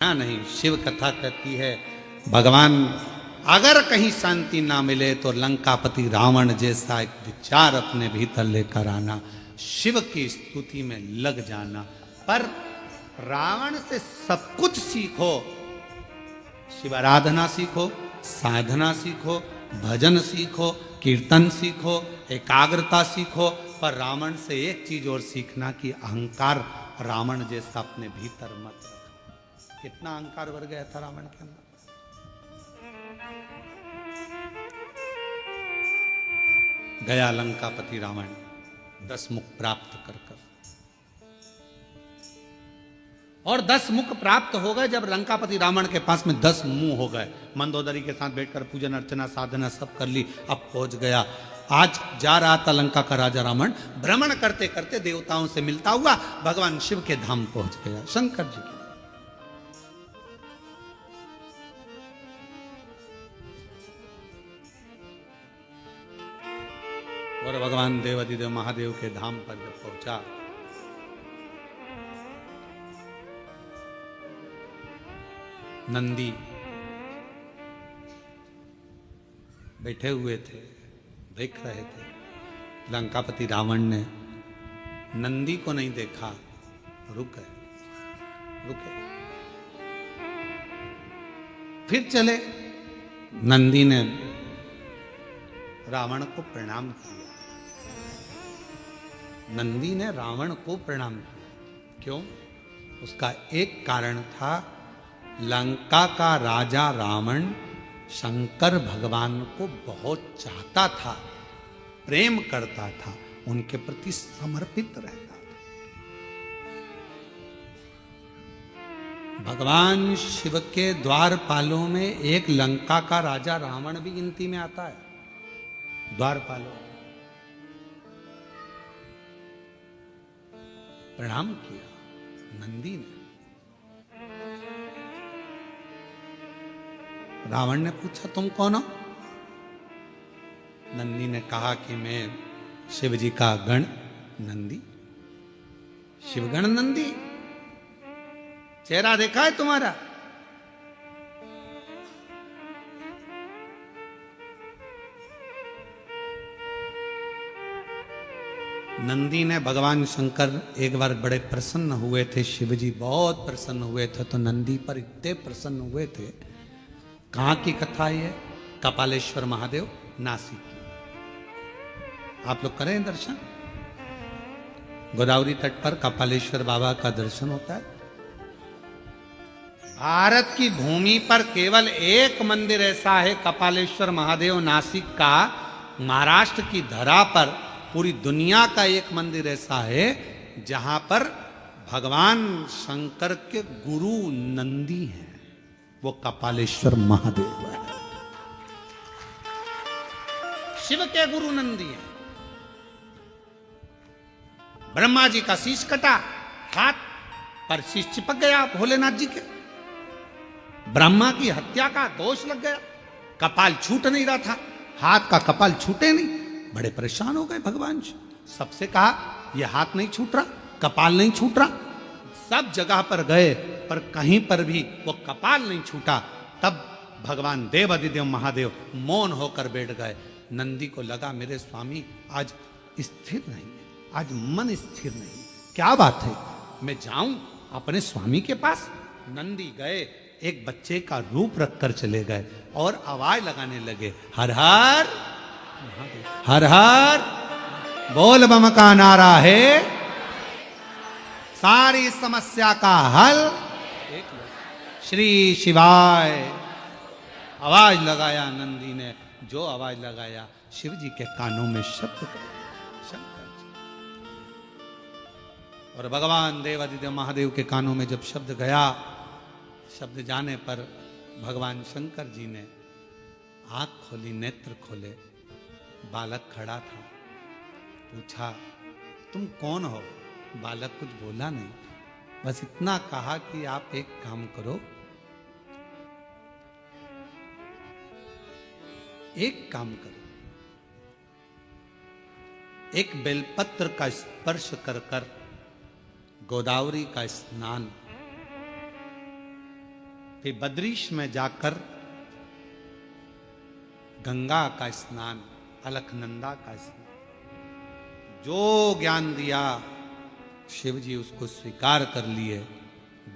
ना नहीं। शिव कथा कहती है भगवान अगर कहीं शांति ना मिले तो लंकापति रावण जैसा एक विचार अपने भीतर लेकर आना, शिव की स्तुति में लग जाना। पर रावण से सब कुछ सीखो, शिव आराधना सीखो, साधना सीखो, भजन सीखो, कीर्तन सीखो, एकाग्रता सीखो, पर रावण से एक चीज और सीखना कि अहंकार रावण जैसा अपने भीतर मत रखो। कितना अहंकार भर गया था रावण के अंदर। गया लंकापति रावण 10 मुख प्राप्त कर और 10 मुख प्राप्त हो गए। जब लंकापति रावण के पास में 10 मुंह हो गए, मंदोदरी के साथ बैठकर पूजन अर्चना साधना सब कर ली, अब पहुंच गया। आज जा रहा था लंका का राजा रावण, भ्रमण करते करते देवताओं से मिलता हुआ भगवान शिव के धाम पहुंच गया, शंकर जी के। और भगवान देवादिदेव महादेव के धाम पर जब पहुंचा, नंदी बैठे हुए थे, देख रहे थे। लंकापति रावण ने नंदी को नहीं देखा, रुके। फिर चले। नंदी ने रावण को प्रणाम किया। नंदी ने रावण को प्रणाम किया। क्यों? उसका एक कारण था, लंका का राजा रावण शंकर भगवान को बहुत चाहता था, प्रेम करता था, उनके प्रति समर्पित रहता था। भगवान शिव के द्वारपालों में एक लंका का राजा रावण भी गिनती में आता है। द्वारपालों प्रणाम किया नंदी ने। रावण ने पूछा, तुम कौन हो? नंदी ने कहा कि मैं शिव जी का गण नंदी, शिवगण नंदी। चेहरा देखा है तुम्हारा? नंदी ने, भगवान शंकर एक बार बड़े प्रसन्न हुए थे, शिव जी बहुत प्रसन्न हुए थे, तो नंदी पर इतने प्रसन्न हुए थे। कहाँ की कथा है? कपालेश्वर महादेव, नासिक की। आप लोग करें दर्शन। गोदावरी तट पर कपालेश्वर बाबा का दर्शन होता है। भारत की भूमि पर केवल एक मंदिर ऐसा है, कपालेश्वर महादेव नासिक का। महाराष्ट्र की धरा पर पूरी दुनिया का एक मंदिर ऐसा है जहां पर भगवान शंकर के गुरु नंदी हैं, वो कपालेश्वर महादेव है। शिव के गुरु नंदी हैं। ब्रह्मा जी का शीश कटा, हाथ पर शीश चिपक गया भोलेनाथ जी के। ब्रह्मा की हत्या का दोष लग गया, कपाल छूट नहीं रहा था, हाथ का कपाल छूटे नहीं। बड़े परेशान हो गए भगवान जी। सबसे कहा, यह हाथ नहीं छूट रहा, कपाल नहीं छूट रहा। सब जगह पर गए पर कहीं पर भी वो कपाल नहीं छूटा। तब भगवान देवादिदेव महादेव मौन होकर बैठ गए। नंदी को लगा, मेरे स्वामी आज स्थिर नहीं है, आज मन स्थिर नहीं, क्या बात है, मैं जाऊं अपने स्वामी के पास। नंदी गए, एक बच्चे का रूप रखकर चले गए और आवाज लगाने लगे, हर हर हर हर बोल बम का नारा है, सारी समस्या का हल श्री शिवाय। आवाज लगाया नंदी ने, जो आवाज लगाया शिव जी के कानों में शब्द गया, शंकर जी। और भगवान देवादिदेव महादेव के कानों में जब शब्द गया, शब्द जाने पर भगवान शंकर जी ने आंख खोली, नेत्र खोले। बालक खड़ा था, पूछा, तुम कौन हो? बालक कुछ बोला नहीं, बस इतना कहा कि आप एक काम करो, एक काम करो, एक बेलपत्र का स्पर्श कर कर गोदावरी का स्नान फिर बद्रीश में जाकर गंगा का स्नान, अलकनंदा का स्नान, जो ज्ञान दिया शिव जी उसको स्वीकार कर लिए।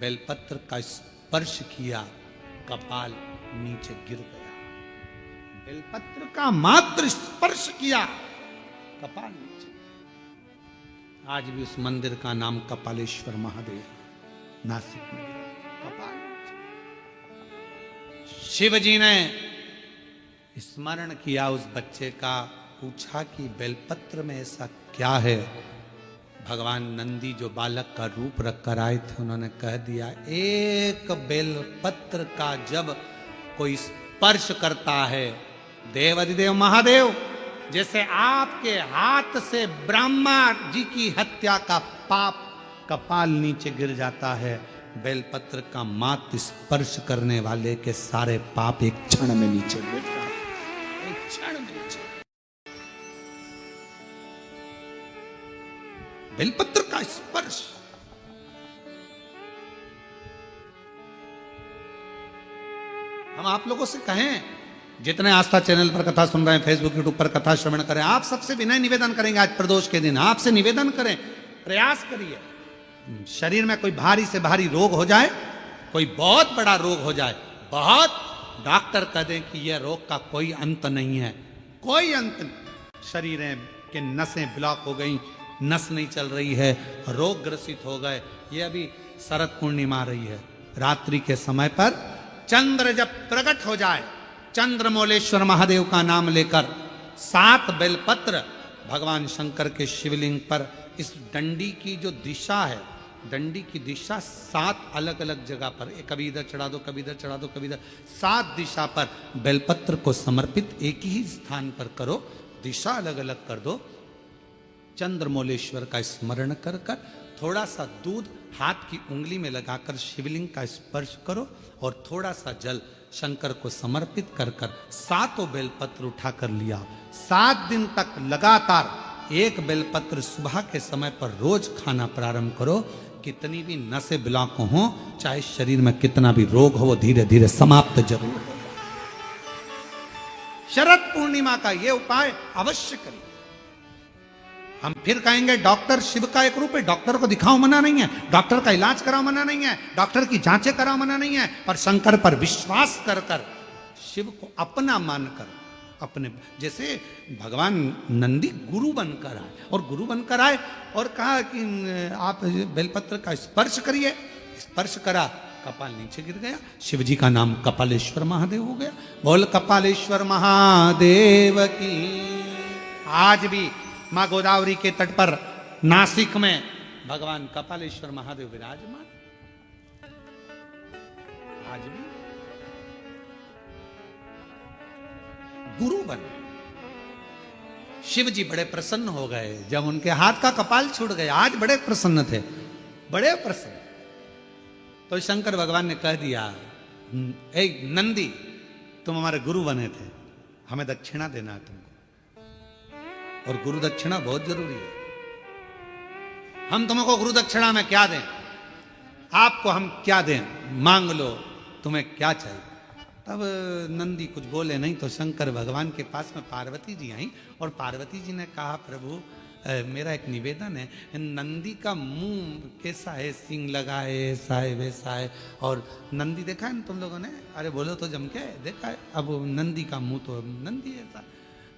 बेलपत्र का स्पर्श किया, कपाल नीचे गिर गया। बेलपत्र का मात्र स्पर्श किया, कपाल नीचे। आज भी उस मंदिर का नाम कपालेश्वर महादेव नासिक में, कपाल नीचे। शिव जी ने स्मरण किया उस बच्चे का, पूछा कि बेलपत्र में ऐसा क्या है। भगवान नंदी जो बालक का रूप रखकर आए थे, उन्होंने कह दिया, एक बेलपत्र का जब कोई स्पर्श करता है, देवाधिदेव महादेव, जैसे आपके हाथ से ब्रह्मा जी की हत्या का पाप कपाल नीचे गिर जाता है, बेलपत्र का मात्र स्पर्श करने वाले के सारे पाप एक क्षण में नीचे गिर जाते हैं। एक क्षण में नीचे। बेलपत्र का स्पर्श। हम आप लोगों से कहें, जितने आस्था चैनल पर कथा सुन रहे हैं, फेसबुक यूट्यूब पर कथा श्रवण करें, आप सबसे विनय निवेदन करेंगे, आज प्रदोष के दिन आपसे निवेदन करें, प्रयास करिए। शरीर में कोई भारी से भारी रोग हो जाए, कोई बहुत बड़ा रोग हो जाए, बहुत, डॉक्टर कह दें कि यह रोग का कोई अंत नहीं है, कोई अंत नहीं, शरीर के नसें ब्लॉक हो गई, नस नहीं चल रही है, रोग ग्रसित हो गए। ये अभी शरद पूर्णिमा रही है, रात्रि के समय पर चंद्र जब प्रकट हो जाए, चंद्रमौलेश्वर महादेव का नाम लेकर 7 बेलपत्र भगवान शंकर के शिवलिंग पर, इस डंडी की जो दिशा है, डंडी की दिशा 7 अलग अलग जगह पर, कभी इधर चढ़ा दो, कभी इधर चढ़ा दो, कभी इधर, 7 दिशा पर बेलपत्र को समर्पित एक ही स्थान पर करो, दिशा अलग अलग कर दो। चंद्रमौलेश्वर का स्मरण कर कर थोड़ा सा दूध हाथ की उंगली में लगाकर शिवलिंग का स्पर्श करो और थोड़ा सा जल शंकर को समर्पित कर कर 7 बेलपत्र उठाकर लिया। 7 दिन तक लगातार एक बेलपत्र सुबह के समय पर रोज खाना प्रारंभ करो। कितनी भी नसें ब्लॉक हो, चाहे शरीर में कितना भी रोग हो, वो धीरे धीरे समाप्त जरूर हो। शरद पूर्णिमा का ये उपाय अवश्य करिए। हम फिर कहेंगे डॉक्टर शिव का एक रूप है, डॉक्टर को दिखाओ मना नहीं है, डॉक्टर का इलाज कराओ मना नहीं है, डॉक्टर की जांचें कराओ मना नहीं है, पर शंकर पर विश्वास कर कर शिव को अपना मानकर, अपने जैसे भगवान नंदी गुरु बनकर आए, और गुरु बनकर आए और कहा कि आप बेलपत्र का स्पर्श करिए। स्पर्श करा, कपाल नीचे गिर गया, शिव जी का नाम कपालेश्वर महादेव हो गया। बोल कपालेश्वर महादेव की। आज भी मां गोदावरी के तट पर नासिक में भगवान कपालेश्वर महादेव विराजमान। आज भी गुरु बने। शिव जी बड़े प्रसन्न हो गए जब उनके हाथ का कपाल छूट गया। आज बड़े प्रसन्न थे, बड़े प्रसन्न। तो शंकर भगवान ने कह दिया, ए नंदी, तुम हमारे गुरु बने थे, हमें दक्षिणा देना है तुमको, और गुरु दक्षिणा बहुत जरूरी है। हम तुमको गुरु दक्षिणा में क्या दें, आपको हम क्या दें, मांग लो, तुम्हें क्या चाहिए। तब नंदी कुछ बोले नहीं, तो शंकर भगवान के पास में पार्वती जी आई, और पार्वती जी ने कहा, प्रभु मेरा एक निवेदन है, नंदी का मुंह कैसा है, सींग लगा है, ऐसा है वैसा है, और नंदी देखा है ना तुम लोगों ने, अरे बोलो तो जम के देखा है, अब नंदी का मुंह तो नंदी ऐसा।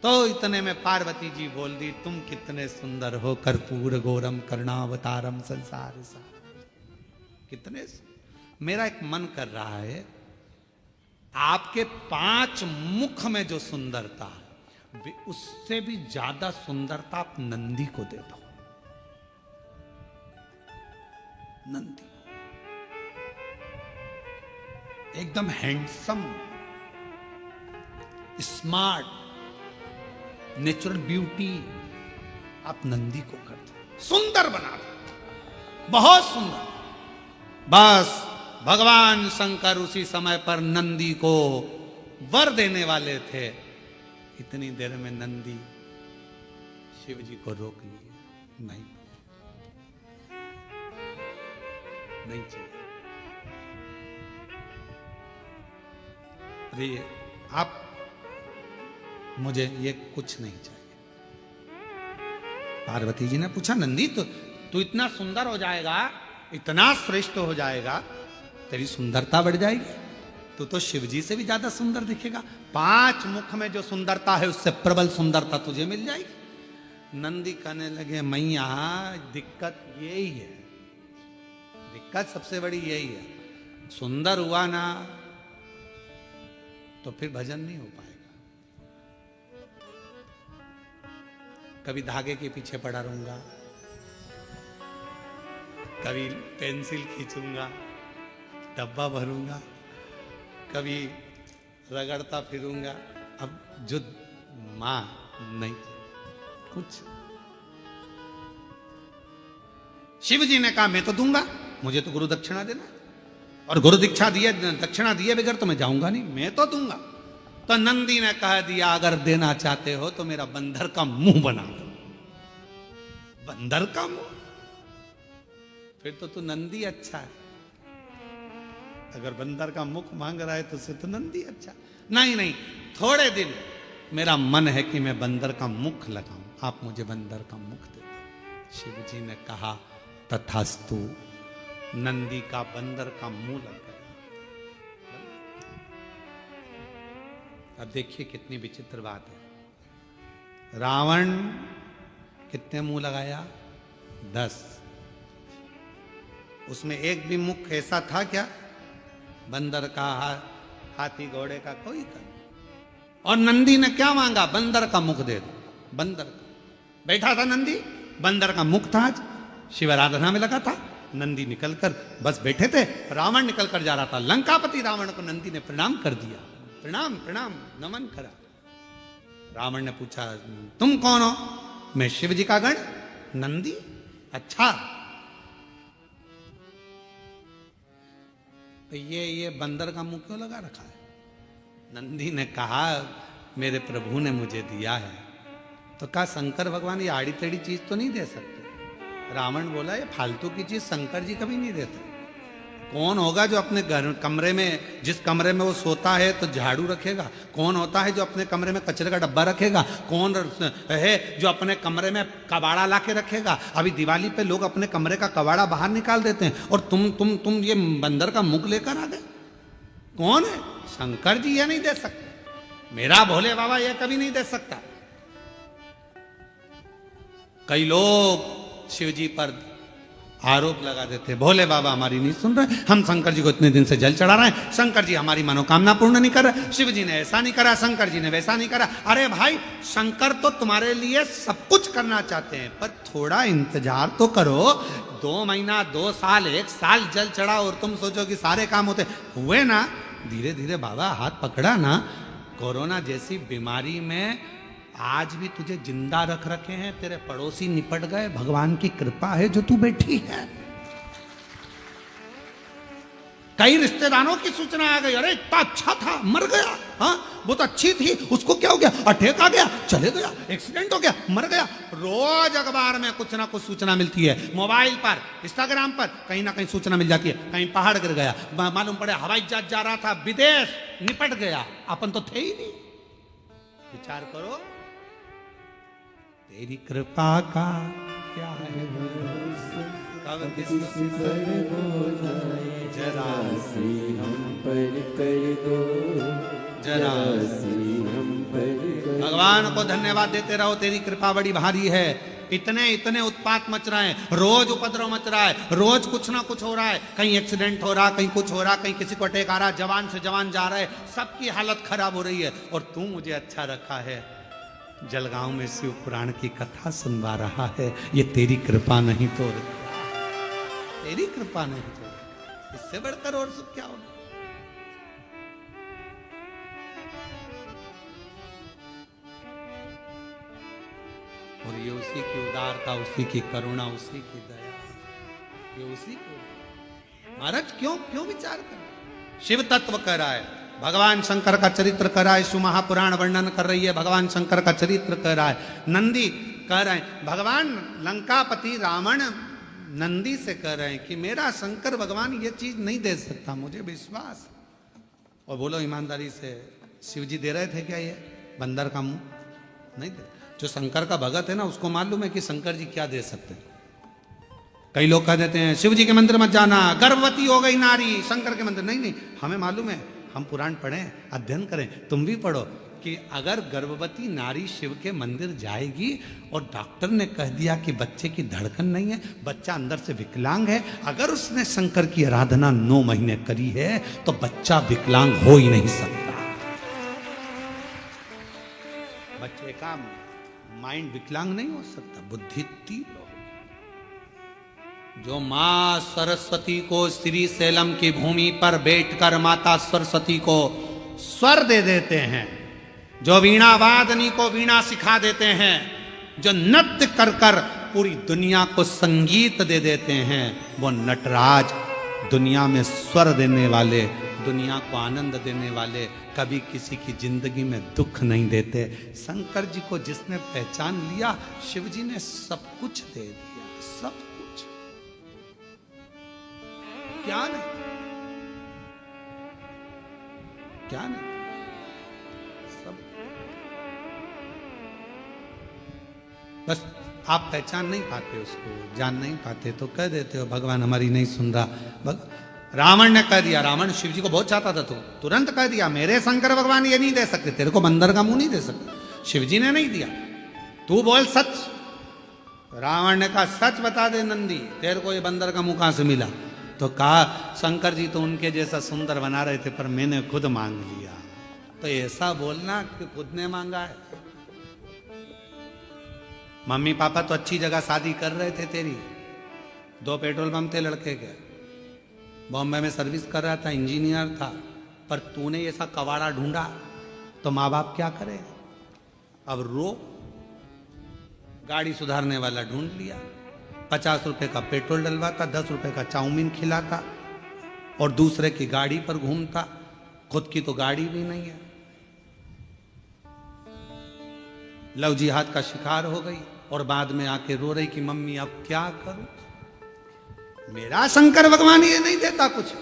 तो इतने में पार्वती जी बोल दी, तुम कितने सुंदर हो, कर्पूर गौरम करुणावतारम संसार सार। कितने, मेरा एक मन कर रहा है, आपके 5 मुख में जो सुंदरता है, उससे भी ज्यादा सुंदरता आप नंदी को दे दो। नंदी एकदम हैंडसम, स्मार्ट, नेचुरल ब्यूटी आप नंदी को कर दो, सुंदर बना दो, बहुत सुंदर। बस भगवान शंकर उसी समय पर नंदी को वर देने वाले थे। इतनी देर में नंदी शिव जी को रोक लिए, नहीं चाहिए। अरे आप, मुझे ये कुछ नहीं चाहिए। पार्वती जी ने पूछा, नंदी तो तू इतना सुंदर हो जाएगा, इतना श्रेष्ठ हो जाएगा, तेरी सुंदरता बढ़ जाएगी, तू तो शिवजी से भी ज्यादा सुंदर दिखेगा। 5 मुख में जो सुंदरता है उससे प्रबल सुंदरता तुझे मिल जाएगी। नंदी कहने लगे, मैया दिक्कत यही है, दिक्कत सबसे बड़ी यही है, सुंदर हुआ ना तो फिर भजन नहीं हो पाएगा। कभी धागे के पीछे पड़ा रहूंगा, कभी पेंसिल खींचूंगा, डब्बा भरूंगा, कभी रगड़ता फिरूंगा। अब जो मां नहीं कुछ। शिव जी ने कहा, मैं तो दूंगा, मुझे तो गुरु दक्षिणा देना, और गुरु दीक्षा दिए, दक्षिणा दिए बगैर तो मैं जाऊंगा नहीं, मैं तो दूंगा। तो नंदी ने कह दिया, अगर देना चाहते हो तो मेरा बंदर का मुंह बना दो। बंदर का मुंह? फिर तो तू नंदी अच्छा है। अगर बंदर का मुख मांग रहा है तो उसे तो नंदी अच्छा। नहीं नहीं, थोड़े दिन मेरा मन है कि मैं बंदर का मुख लगाऊं, आप मुझे बंदर का मुख दे दो। शिव जी ने कहा, तथास्तु। नंदी का बंदर का मुंह लग गया। अब देखिए कितनी विचित्र बात है। रावण कितने मुंह लगाया? 10। उसमें एक भी मुख ऐसा था क्या? बंदर का, हाथी घोड़े का कोई था नहीं। और नंदी ने क्या मांगा? बंदर का मुख दे दो। बंदर का बैठा था नंदी, बंदर का मुख था। आज शिव आराधना में लगा था। नंदी निकलकर बस बैठे थे, रावण निकलकर जा रहा था। लंकापति रावण को नंदी ने प्रणाम कर दिया। प्रणाम प्रणाम नमन करा। रावण ने पूछा, तुम कौन हो? मैं शिव जी का गण। नंदी? अच्छा, तो ये बंदर का मुंह क्यों लगा रखा है? नंदी ने कहा, मेरे प्रभु ने मुझे दिया है। तो कहा, शंकर भगवान ये आड़ी टेढ़ी चीज तो नहीं दे सकते? रावण बोला, ये फालतू की चीज शंकर जी कभी नहीं देते। कौन होगा जो अपने घर कमरे में, जिस कमरे में वो सोता है तो झाड़ू रखेगा? कौन होता है जो अपने कमरे में कचरे का डब्बा रखेगा? कौन है जो अपने कमरे में कबाड़ा ला के रखेगा? अभी दिवाली पे लोग अपने कमरे का कबाड़ा बाहर निकाल देते हैं, और तुम ये बंदर का मुख लेकर आ गए। कौन है? शंकर जी ये नहीं दे सकते, मेरा भोले बाबा ये कभी नहीं दे सकता। कई लोग शिव जी पर आरोप लगा देते, भोले बाबा हमारी नहीं सुन रहे, हम शंकर जी को इतने दिन से जल चढ़ा रहे हैं, शंकर जी हमारी मनोकामना पूर्ण नहीं कर रहे, शिव जी ने ऐसा नहीं करा, शंकर जी ने वैसा नहीं करा। अरे भाई, शंकर तो तुम्हारे लिए सब कुछ करना चाहते हैं, पर थोड़ा इंतजार तो करो। 2 महीना, 2 साल, 1 साल जल चढ़ा और तुम सोचो कि सारे काम होते हुए ना? धीरे धीरे बाबा हाथ पकड़ा ना। कोरोना जैसी बीमारी में आज भी तुझे जिंदा रख रखे हैं, तेरे पड़ोसी निपट गए, भगवान की कृपा है जो तू बैठी है। कई रिश्तेदारों की सूचना आ गई, अरे इतना अच्छा था, मर गया। हाँ, वो तो अच्छी थी, उसको क्या हो गया? अटैक आ गया, चले गया, एक्सीडेंट हो गया, मर गया। रोज अखबार में कुछ ना कुछ सूचना मिलती है, मोबाइल पर, इंस्टाग्राम पर कहीं ना कहीं सूचना मिल जाती है। कहीं पहाड़ गिर गया, मालूम पड़े हवाई जहाज जा रहा था विदेश, निपट गया, अपन तो थे ही नहीं। विचार करो, तेरी कृपा का क्या है? कब किसी पर हो जाए, जरा सी हम पर कर दो, जरा सी हम पर कर। भगवान को धन्यवाद देते रहो, तेरी कृपा बड़ी भारी है। इतने उत्पात मच रहे हैं, रोज उपद्रव मच रहा है, रोज कुछ ना कुछ हो रहा है। कहीं एक्सीडेंट हो रहा, कहीं कुछ हो रहा, कहीं किसी को अटैक आ रहा, जवान से जवान जा रहे, सबकी हालत खराब हो रही है। और तू मुझे अच्छा रखा है, जलगांव में शिव पुराण की कथा सुनवा रहा है। ये तेरी कृपा नहीं तो, तेरी कृपा नहीं तो इससे बढ़कर और सुख क्या होगा? और ये उसी की उदारता, उसी की करुणा, उसी की दया, ये उसी को। महाराज क्यों विचार कर? शिव तत्व कह रहा है, भगवान शंकर का चरित्र कर रहा है, शिव महापुराण वर्णन कर रही है, भगवान शंकर का चरित्र कर रहा है। नंदी कह रहे हैं, भगवान लंकापति रावण नंदी से कह रहे हैं कि मेरा शंकर भगवान ये चीज नहीं दे सकता, मुझे विश्वास। और बोलो ईमानदारी से, शिव जी दे रहे थे क्या ये बंदर का मुंह? नहीं दे। जो शंकर का भगत है ना, उसको मालूम है कि शंकर जी क्या दे सकते हैं। कई लोग कह देते हैं शिव जी के मंदिर मत जाना, गर्भवती हो गई नारी, शंकर के मंदिर। नहीं नहीं, हमें मालूम है, हम पुराण पढ़ें, अध्ययन करें, तुम भी पढ़ो, कि अगर गर्भवती नारी शिव के मंदिर जाएगी और डॉक्टर ने कह दिया कि बच्चे की धड़कन नहीं है, बच्चा अंदर से विकलांग है, अगर उसने शंकर की आराधना 9 महीने करी है तो बच्चा विकलांग हो ही नहीं सकता। बच्चे का माइंड विकलांग नहीं हो सकता, बुद्धि तीव्र हो। जो मां सरस्वती को श्री सैलम की भूमि पर बैठकर माता सरस्वती को स्वर दे देते हैं, जो वीणा वादनी को वीणा सिखा देते हैं, जो नृत्य कर कर पूरी दुनिया को संगीत दे देते हैं, वो नटराज दुनिया में स्वर देने वाले, दुनिया को आनंद देने वाले, कभी किसी की जिंदगी में दुख नहीं देते। शंकर जी को जिसने पहचान लिया, शिव जी ने सब कुछ दे दिया, सब कुछ। क्या नहीं, क्या नहीं, सब। बस आप पहचान नहीं पाते उसको, जान नहीं पाते, तो कह देते हो भगवान हमारी नहीं सुन रहा। रावण ने कह दिया, रावण शिव जी को बहुत चाहता था, तो तुरंत कह दिया मेरे शंकर भगवान ये नहीं दे सकते, तेरे को बंदर का मुंह नहीं दे सकते। शिव जी ने नहीं दिया, तू बोल सच। रावण ने कहा सच बता दे नंदी, तेरे को ये बंदर का मुंह कहां से मिला? तो कहा शंकर जी तो उनके जैसा सुंदर बना रहे थे, पर मैंने खुद मांग लिया। तो ऐसा बोलना कि खुद ने मांगा है। मम्मी पापा तो अच्छी जगह शादी कर रहे थे तेरी, 2 पेट्रोल पंप थे लड़के के, बॉम्बे में सर्विस कर रहा था, इंजीनियर था, पर तूने ऐसा कवाड़ा ढूंढा तो माँ बाप क्या करे? अब रो। गाड़ी सुधारने वाला ढूंढ लिया, 50 रुपए का पेट्रोल डलवाता, 10 रुपए का चाउमीन खिलाता और दूसरे की गाड़ी पर घूमता, खुद की तो गाड़ी भी नहीं है। लव जिहाद का शिकार हो गई और बाद में आके रो रही कि मम्मी अब क्या करूं? मेरा शंकर भगवान ये नहीं देता कुछ,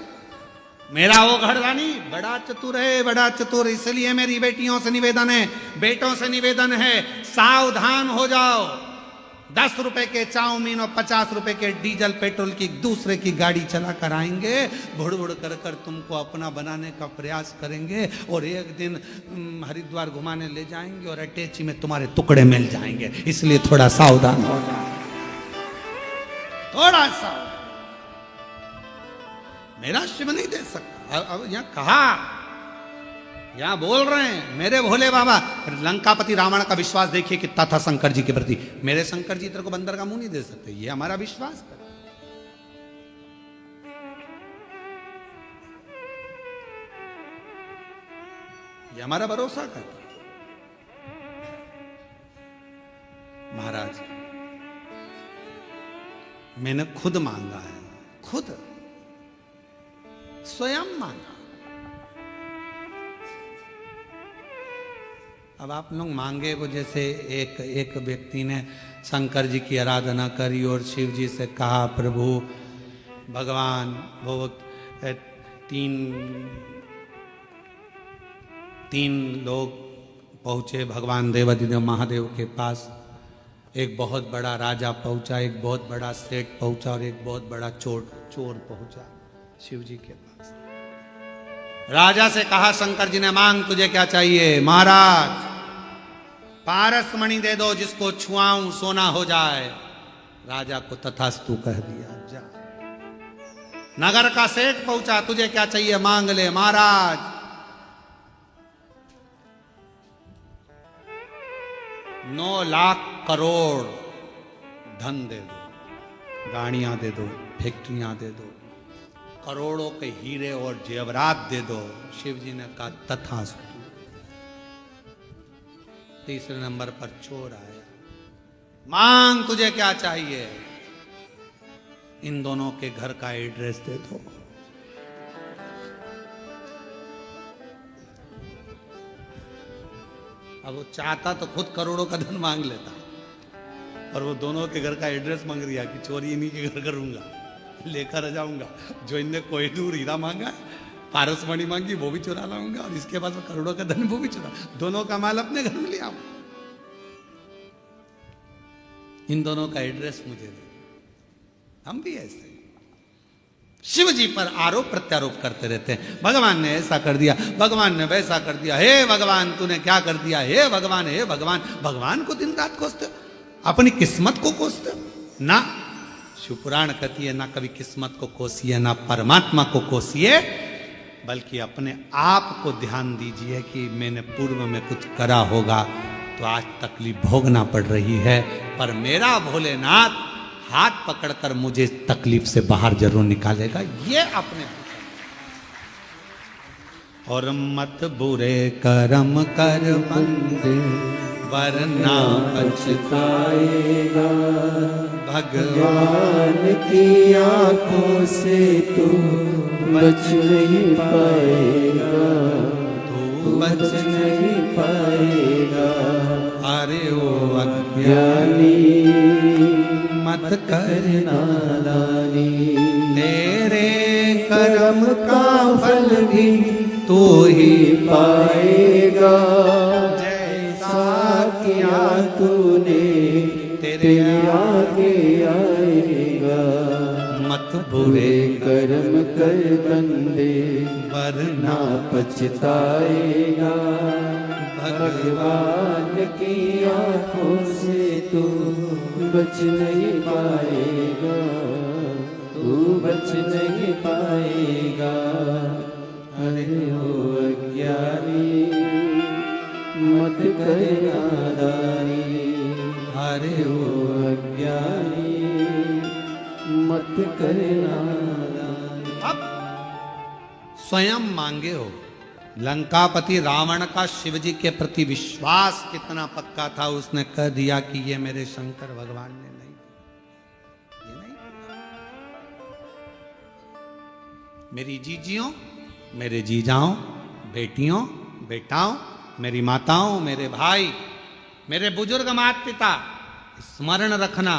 मेरा वो घरवानी बड़ा चतुर है, बड़ा चतुर। इसलिए मेरी बेटियों से निवेदन है, बेटों से निवेदन है, सावधान हो जाओ। 10 रुपए के चाउमीन और 50 रुपए के डीजल पेट्रोल की दूसरे की गाड़ी चला कर आएंगे, बुड़ बुड़ कर कर तुमको अपना बनाने का प्रयास करेंगे और एक दिन हरिद्वार घुमाने ले जाएंगे और अटैची में तुम्हारे टुकड़े मिल जाएंगे। इसलिए थोड़ा सावधान हो जाओ, थोड़ा सा। मेरा शिव नहीं दे सकता। अब यहां कहा, यहां बोल रहे हैं मेरे भोले बाबा। लंकापति रावण का विश्वास देखिए कितना था शंकर जी के प्रति। मेरे शंकर जी तेरे को बंदर का मुंह नहीं दे सकते, ये हमारा विश्वास कर, ये हमारा भरोसा कर। महाराज मैंने खुद मांगा है, खुद स्वयं मांगा। अब आप लोग मांगे वो, जैसे एक व्यक्ति ने शंकर जी की आराधना करी और शिव जी से कहा प्रभु भगवान, वो तीन लोग पहुंचे भगवान देवाधिदेव महादेव के पास। एक बहुत बड़ा राजा पहुंचा, एक बहुत बड़ा सेठ पहुंचा और एक बहुत बड़ा चोर पहुंचा शिव जी के पास। राजा से कहा शंकर जी ने, मांग तुझे क्या चाहिए? महाराज पारस मणि दे दो, जिसको छुआऊं सोना हो जाए। राजा को तथास्तु कह दिया, जा। नगर का सेठ पहुंचा, तुझे क्या चाहिए? मांग ले। महाराज 9 लाख करोड़ धन दे दो, गाड़ियां दे दो, फैक्ट्रियां दे दो, करोड़ों के हीरे और जेवरात दे दो। शिव जी ने कहा तथास्तु। तीसरे नंबर पर चोर आया, मांग तुझे क्या चाहिए? इन दोनों के घर का एड्रेस दे दो। अब वो चाहता तो खुद करोड़ों का धन मांग लेता, और वो दोनों के घर का एड्रेस मांग दिया कि चोरी इन्हीं के घर करूंगा, लेकर जाऊंगा। जो इनने कोहिनूर हीरा मांगा पारसमणि मांगी वो भी चुरा लाऊंगा, और इसके पास करोड़ों का धन वो भी चुरा, दोनों का माल अपने घर में ले आऊं। इन दोनों का एड्रेस मुझे दे। हम भी ऐसे शिव जी पर आरोप प्रत्यारोप करते रहते हैं, भगवान ने ऐसा कर दिया, भगवान ने वैसा कर दिया, हे भगवान तूने क्या कर दिया, हे भगवान, हे भगवान। भगवान को दिन रात कोसते हो, अपनी किस्मत को कोसते हो ना। शिवपुराण कहती है ना कभी किस्मत को कोसिए, ना परमात्मा को कोसिए, बल्कि अपने आप को ध्यान दीजिए कि मैंने पूर्व में कुछ करा होगा तो आज तकलीफ भोगना पड़ रही है, पर मेरा भोलेनाथ हाथ पकड़कर मुझे तकलीफ से बाहर जरूर निकालेगा। ये अपने और मत बुरे कर्म कर बंदे वरना पछताएगा, भगवान की आंखों से तू बच नहीं पाएगा, तू बच नहीं पाएगा। अरे ओ अज्ञानी मत करना नादानी, तेरे कर्म का फल भी तू ही पाएगा, जैसा किया तूने तेरे आगे आएगा। मत बुरे कर्म कर बंदे वरना पछताएगा, भगवान की आंखों से तू बच नहीं पाएगा, तू बच नहीं पाएगा। अरे ओ अज्ञानी मत कर नादानी, अरे ओ अज्ञानी मत कर नादानी। अब स्वयं मांगे हो, लंकापति रावण का शिवजी के प्रति विश्वास कितना पक्का था, उसने कह दिया कि ये मेरे शंकर भगवान ने नहीं, ये नहीं। मेरी जीजियों, मेरे जीजाओं, बेटियों, बेटाओं, मेरी माताओं, मेरे भाई, मेरे बुजुर्ग माता पिता, स्मरण रखना,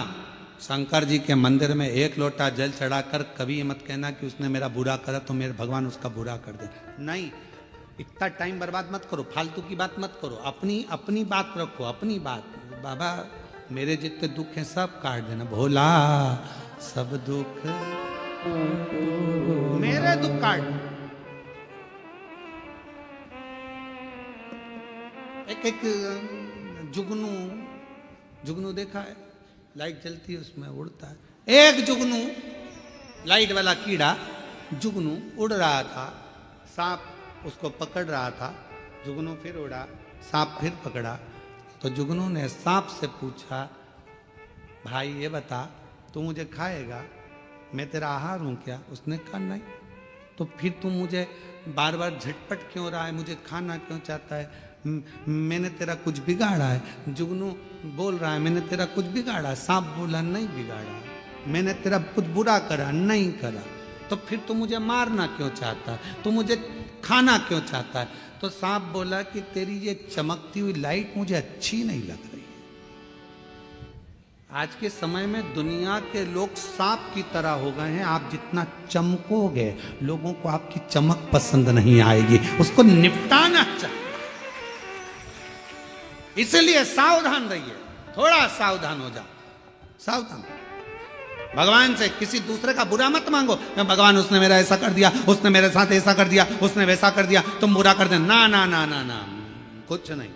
शंकर जी के मंदिर में एक लोटा जल चढ़ाकर कभी मत कहना कि उसने मेरा बुरा करा तो मेरे भगवान उसका बुरा कर दे। नहीं, इतना टाइम बर्बाद मत करो, फालतू की बात मत करो, अपनी बात रखो, अपनी बात। बाबा मेरे जितने दुख हैं सब काट देना, भोला सब दुख मेरे दुख काट। एक जुगनू देखा है, लाइट जलती है उसमें उड़ता है। एक जुगनू लाइट वाला कीड़ा जुगनू उड़ रहा था, सांप उसको पकड़ रहा था, जुगनू फिर उड़ा, सांप फिर पकड़ा, तो जुगनू ने सांप से पूछा, भाई ये बता तू मुझे खाएगा, मैं तेरा आहार हूं क्या? उसने कहा नहीं। तो फिर तू मुझे बार बार झटपट क्यों रहा है, मुझे खाना क्यों चाहता है? मैंने तेरा कुछ बिगाड़ा है? जुगनू बोल रहा है मैंने तेरा कुछ बिगाड़ा। सांप बोला नहीं बिगाड़ा, मैंने तेरा कुछ बुरा करा नहीं करा। तो फिर तू मुझे मारना क्यों चाहता है, तू मुझे खाना क्यों चाहता है? तो सांप बोला कि तेरी ये चमकती हुई लाइट मुझे अच्छी नहीं लग रही। आज के समय में दुनिया के लोग सांप की तरह हो गए हैं। आप जितना चमकोगे लोगों को आपकी चमक पसंद नहीं आएगी, उसको निपटाना चाहिए। इसलिए सावधान रहिए, थोड़ा सावधान हो जाओ, सावधान। भगवान से किसी दूसरे का बुरा मत मांगो, भगवान उसने मेरा ऐसा कर दिया, उसने मेरे साथ ऐसा कर दिया, उसने वैसा कर दिया, तुम बुरा कर दे। ना ना ना ना ना, कुछ नहीं,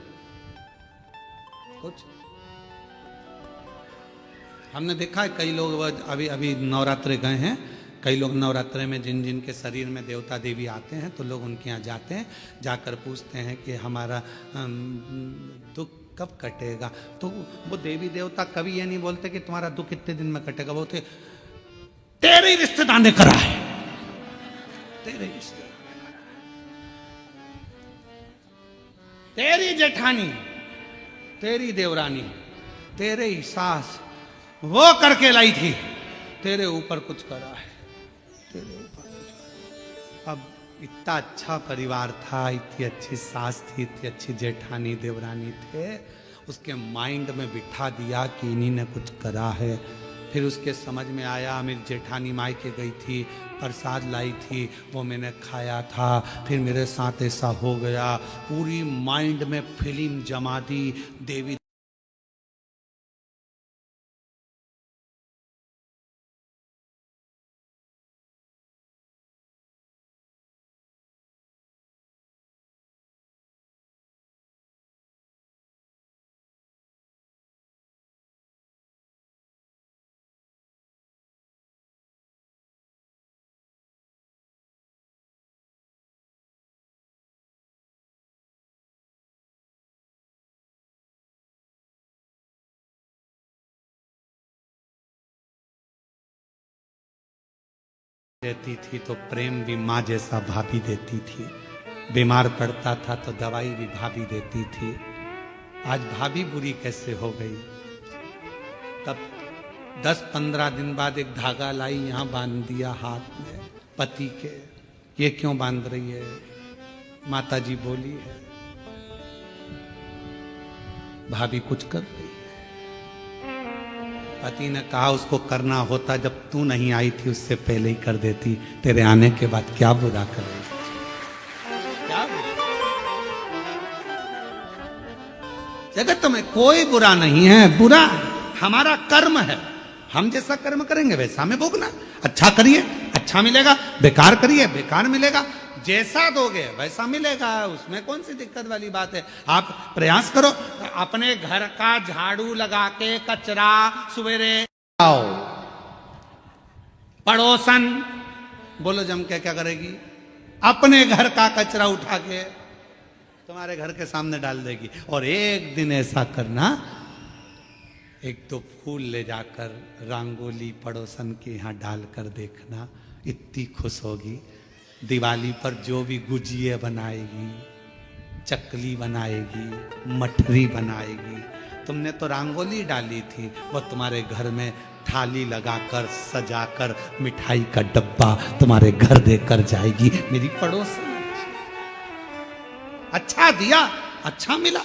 कुछ। हमने देखा है कई लोग अभी नवरात्रे गए हैं, कई लोग नवरात्रे में जिन जिन के शरीर में देवता देवी आते हैं तो लोग उनके यहाँ जाते हैं, जाकर पूछते हैं कि हमारा दुख कब कटेगा। तो वो देवी देवता कभी ये नहीं बोलते कि तुम्हारा दुख कितने दिन में कटेगा, बोलते तेरे रिश्तेदार ने करा है, तेरे रिश्तेदार ने करा है, तेरी जेठानी, तेरी देवरानी, तेरे ही सास वो करके लाई थी, तेरे ऊपर कुछ करा है, तेरे ऊपर कुछ करा। अब इतना अच्छा परिवार था, इतनी अच्छी सास थी, इतनी अच्छी जेठानी देवरानी थे, उसके माइंड में बिठा दिया कि इन्हीं ने कुछ करा है। फिर उसके समझ में आया मेरी जेठानी मायके गई थी, प्रसाद लाई थी, वो मैंने खाया था, फिर मेरे साथ ऐसा हो गया। पूरी माइंड में फिल्म जमा दी, देवी देती थी तो प्रेम भी माँ जैसा भाभी देती थी। बीमार पड़ता था तो दवाई भी भाभी देती थी। आज भाभी बुरी कैसे हो गई? तब 10-15 दिन बाद एक धागा लाई, यहां बांध दिया हाथ में पति के। ये क्यों बांध रही है? माता जी बोली है भाभी कुछ कर रही है। पति ने कहा उसको करना होता जब तू नहीं आई थी उससे पहले ही कर देती, तेरे आने के बाद क्या बुरा कर रही? क्या जगत में कोई बुरा नहीं है, बुरा हमारा कर्म है। हम जैसा कर्म करेंगे वैसा हमें भोगना। अच्छा करिए अच्छा मिलेगा, बेकार करिए बेकार मिलेगा। जैसा दोगे वैसा मिलेगा, उसमें कौन सी दिक्कत वाली बात है। आप प्रयास करो, अपने घर का झाड़ू लगा के कचरा सवेरे आओ। पड़ोसन बोलो जम के क्या करेगी? अपने घर का कचरा उठा के तुम्हारे घर के सामने डाल देगी। और एक दिन ऐसा करना, एक तो फूल ले जाकर रंगोली पड़ोसन के यहाँ डालकर देखना, इतनी खुश होगी। दिवाली पर जो भी गुजिया बनाएगी, चकली बनाएगी, मठरी बनाएगी, तुमने तो रंगोली डाली थी, वो तुम्हारे घर में थाली लगाकर सजाकर मिठाई का डब्बा तुम्हारे घर देकर जाएगी। मेरी पड़ोसन अच्छा दिया, अच्छा मिला,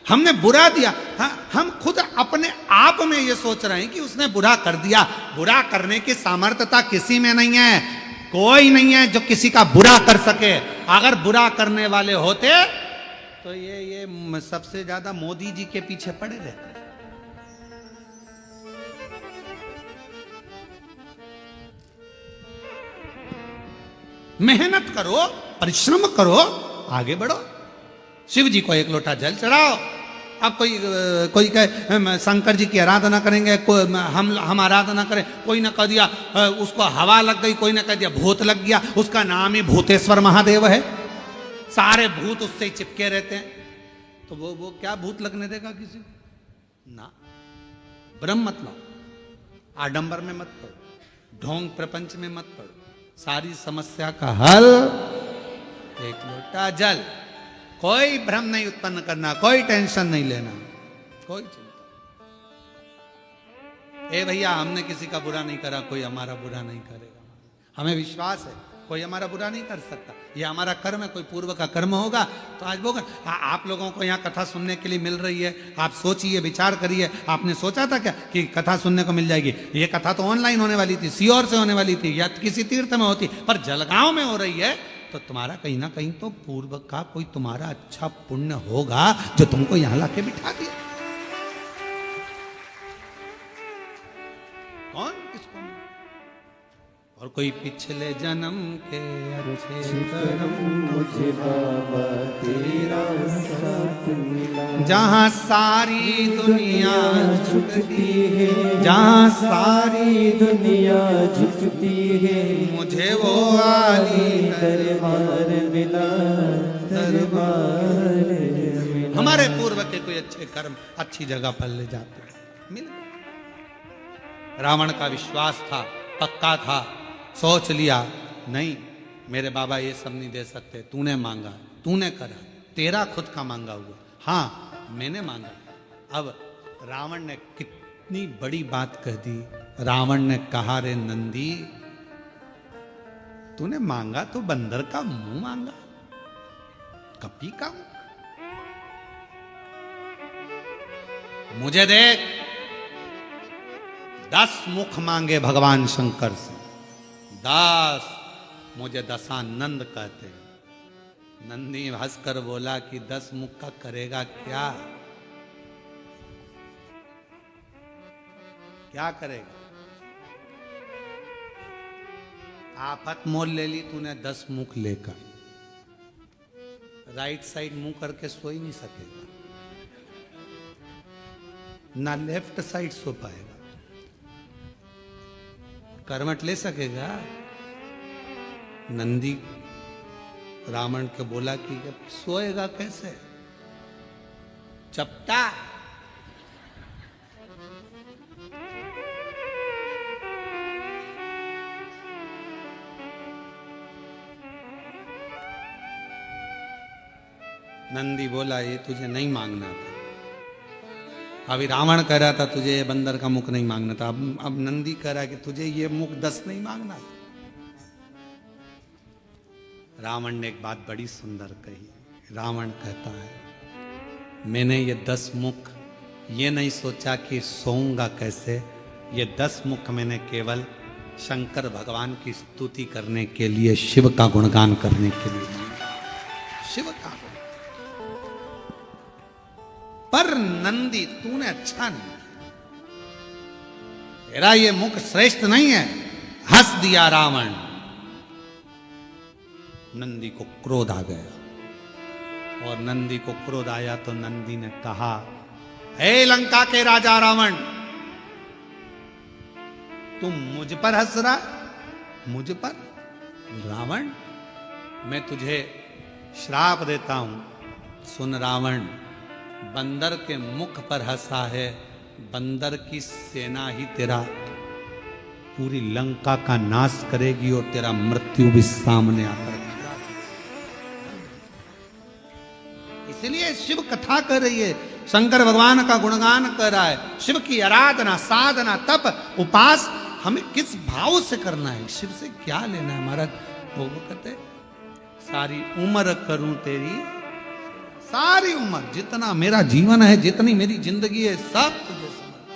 हमने बुरा दिया। हाँ, हम खुद अपने आप में ये सोच रहे हैं कि उसने बुरा कर दिया। बुरा करने की सामर्थ्यता किसी में नहीं है, कोई नहीं है जो किसी का बुरा कर सके। अगर बुरा करने वाले होते तो ये सबसे ज्यादा मोदी जी के पीछे पड़े रहते। मेहनत करो, परिश्रम करो, आगे बढ़ो। शिव जी को एक लोटा जल चढ़ाओ। अब कोई कहे शंकर जी की आराधना करेंगे, हम आराधना करें, कोई ने कह दिया उसको हवा लग गई, कोई ने कह दिया भूत लग गया, उसका नाम ही भूतेश्वर महादेव है। सारे भूत उससे ही चिपके रहते हैं, तो वो क्या भूत लगने देगा किसी ना। ब्रह्म मत लो, आडंबर में मत पड़ो, ढोंग प्रपंच में मत पड़ो। सारी समस्या का हल एक लोटा जल। कोई भ्रम नहीं उत्पन्न करना, कोई टेंशन नहीं लेना, कोई चिंता। ए भैया हमने किसी का बुरा नहीं करा, कोई हमारा बुरा नहीं करेगा। हमें विश्वास है कोई हमारा बुरा नहीं कर सकता। ये हमारा कर्म है, कोई पूर्व का कर्म होगा तो आज वो। आप लोगों को यहाँ कथा सुनने के लिए मिल रही है, आप सोचिए विचार करिए। आपने सोचा था क्या कि कथा सुनने को मिल जाएगी? ये कथा तो ऑनलाइन होने वाली थी, सीहोर से होने वाली थी या किसी तीर्थ में होती, पर जलगांव में हो रही है। तो तुम्हारा कहीं ना कहीं तो पूर्व का कोई तुम्हारा अच्छा पुण्य होगा जो तुमको यहां लाके बिठा दिया। कौन किसको? और कोई पिछले जन्म के अच्छे कर्म मुझे बाबा तेरा साथ मिला। जहां सारी दुनिया झुकती है, जहां सारी दुनिया झुकती है, मुझे वो आली दरबार मिला, दरबार मिला। हमारे पूर्व के कोई अच्छे कर्म अच्छी जगह पर ले जाते मिल गए। रावण का विश्वास था, पक्का था, सोच लिया नहीं मेरे बाबा ये सब नहीं दे सकते, तूने मांगा, तूने करा, तेरा खुद का मांगा हुआ। हाँ मैंने मांगा। अब रावण ने कितनी बड़ी बात कह दी। रावण ने कहा रे नंदी तूने मांगा तो बंदर का मुंह मांगा, कपी का मुंह। मुझे देख 10 मुख मांगे भगवान शंकर से। 10, मुझे दशानंद कहते हैं। नंदी हंसकर बोला कि 10 मुख का करेगा क्या? क्या करेगा? आफत मोल ले ली तूने 10 मुख लेकर। राइट साइड मुंह करके सो ही नहीं सकेगा, ना लेफ्ट साइड सो पाएगा। करवट ले सकेगा? नंदी रावण के बोला कि सोएगा कैसे? चपटा। नंदी बोला ये तुझे नहीं मांगना था। अभी रावण कह रहा था तुझे ये बंदर का मुख नहीं मांगना था। अब नंदी कह रहा है कि तुझे ये मुख 10 नहीं मांगना था। रावण ने एक बात बड़ी सुंदर कही। रावण कहता है मैंने ये 10 मुख ये नहीं सोचा कि सोऊंगा कैसे। ये 10 मुख मैंने केवल शंकर भगवान की स्तुति करने के लिए, शिव का गुणगान करने के लिए, शिव का। पर नंदी तूने अच्छा नहीं, तेरा ये मुख श्रेष्ठ नहीं है। हंस दिया रावण। नंदी को क्रोध आ गया, और नंदी को क्रोध आया तो नंदी ने कहा हे लंका के राजा रावण, तुम मुझ पर हंस रहा? मुझ पर? रावण, मैं तुझे श्राप देता हूं। सुन रावण, बंदर के मुख पर हंसा है, बंदर की सेना ही तेरा पूरी लंका का नाश करेगी और तेरा मृत्यु भी सामने आकर खड़ा। इसलिए शिव कथा कर रही है, शंकर भगवान का गुणगान कर रहा है। शिव की आराधना, साधना, तप, उपास हमें किस भाव से करना है, शिव से क्या लेना है। महाराज वो कहते सारी उम्र करूं तेरी, सारी उम्र, जितना मेरा जीवन है, जितनी मेरी जिंदगी है, सब तुझे समर्पित।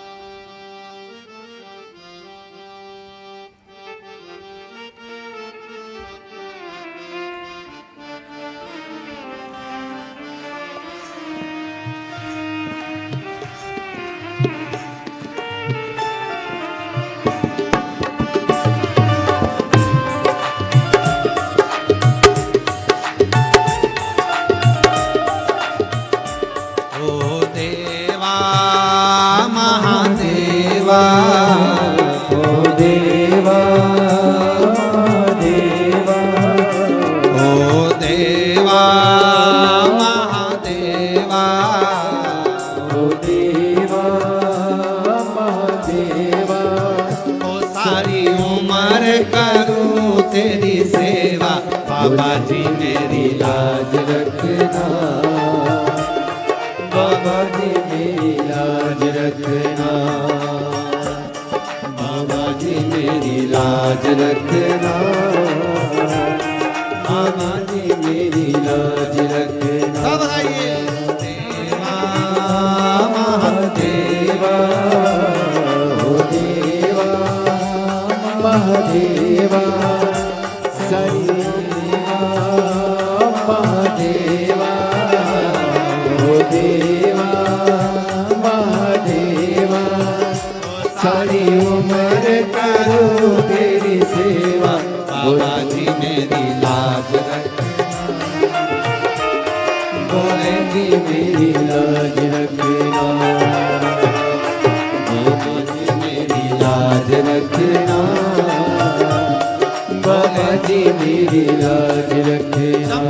बाबा जी मेरी लाज रखना, बाबा जी मेरी लाज रखना, बाबा जी मेरी लाज रखना, बाबा जी मेरी लाज रखना। सब आइए। देवा महादेवा, ओ देवा महादेवा, सरी महादेवा, ओ देवा महादेवा, सारी उम्र करो तेरी सेवा, बाबा जी मेरी लाज रखना, भोले जी मेरी लाज रखना, बाबा जी मेरी लाज रखना, बाबा जी मेरी लाज रखना।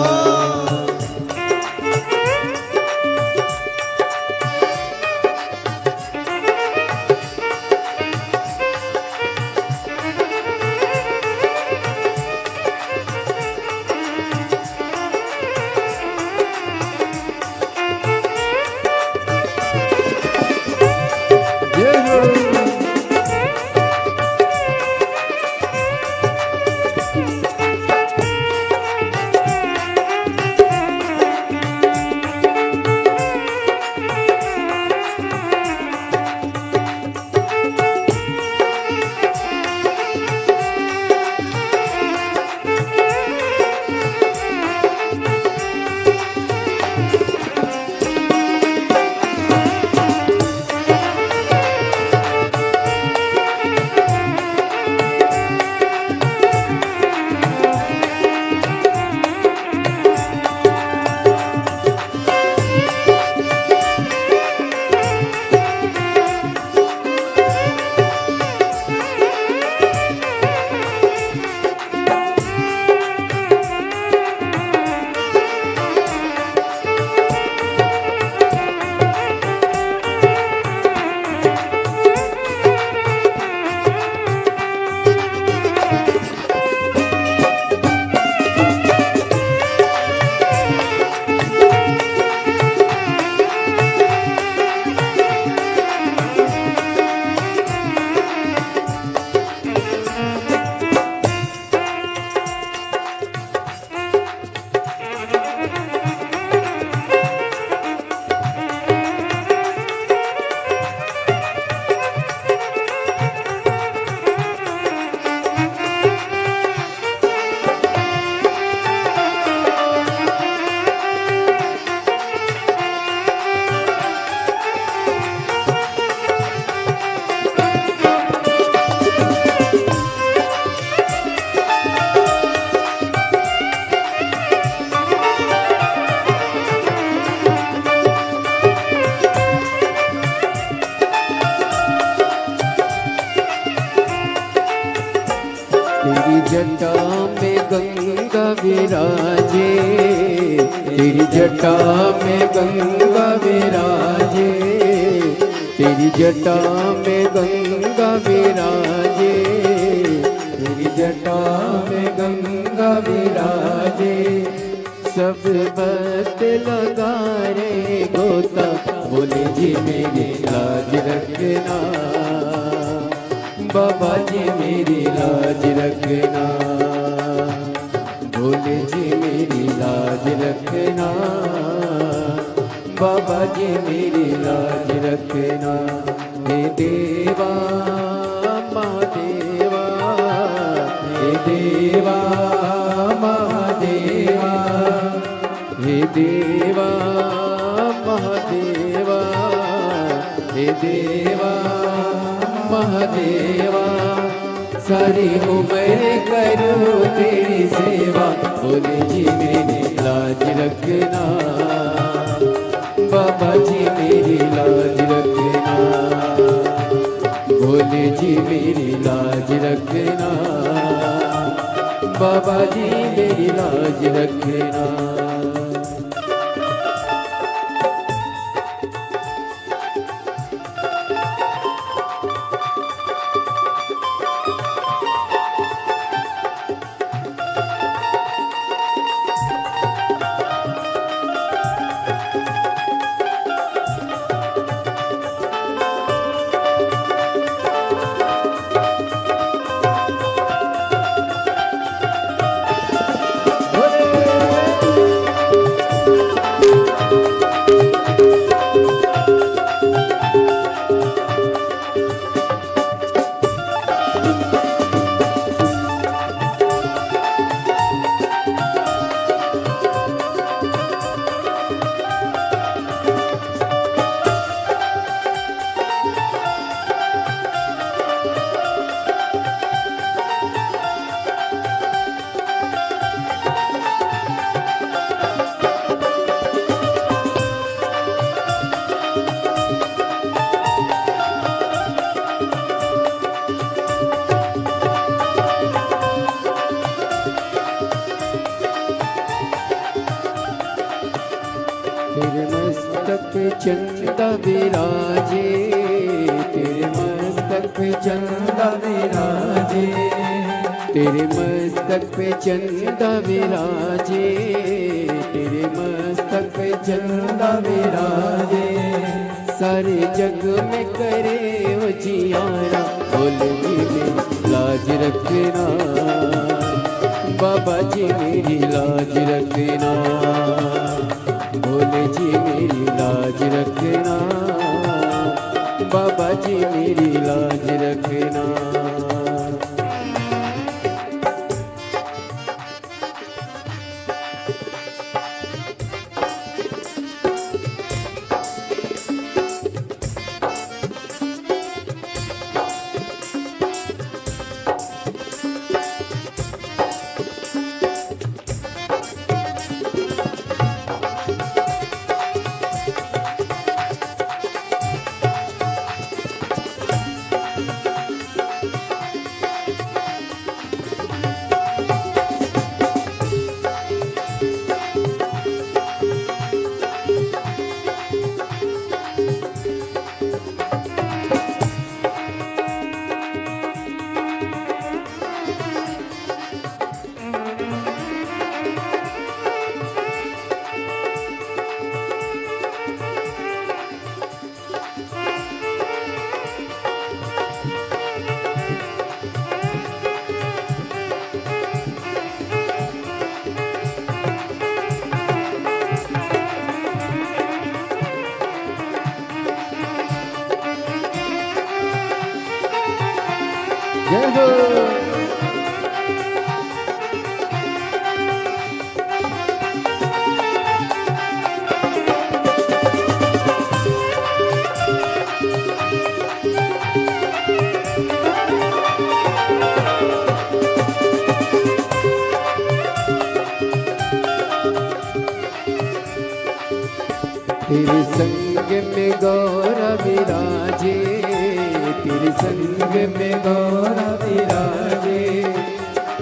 विराजे, तेरी जटा में गंगा विराजे, तेरी जटा में गंगा विराजे, तेरी जटा में गंगा विराजे। सब भक्त लगा रे गोता, बोले जी मेरी लाज रखना, बाबा जी मेरी लाज रखना, बोले जी मेरी लाज रखना, बाबा जी मेरी लाज रखना। हे देवा महादेवा, हे देवा महादेवा, हे देवा महादेवा, हे देवा महादेवा। सारी उम्र करो तेरी सेवा, बोले जी मेरी लाज रखना, बाबा जी मेरी लाज रखना, बोले जी मेरी लाज रखना, बाबा जी मेरी लाज रखना। तेरे मस्तक पे चंदा विराजे, तेरे मस्तक पे चंदा विराजे, तेरे मस्तक पे चंदा विराजे, तेरे मस्तक पे चंदा विराजे। सारे जग में करे उजियारा, बोले जी मेरी लाज रखना, बाबा जी मेरी लाज रखना, बोले जी मेरी लाज रखना, बाबा जी मेरी लाज रखना। जय हो। तेरे संग में गौरा विराजे, तेरे संग में गौरा विराजे,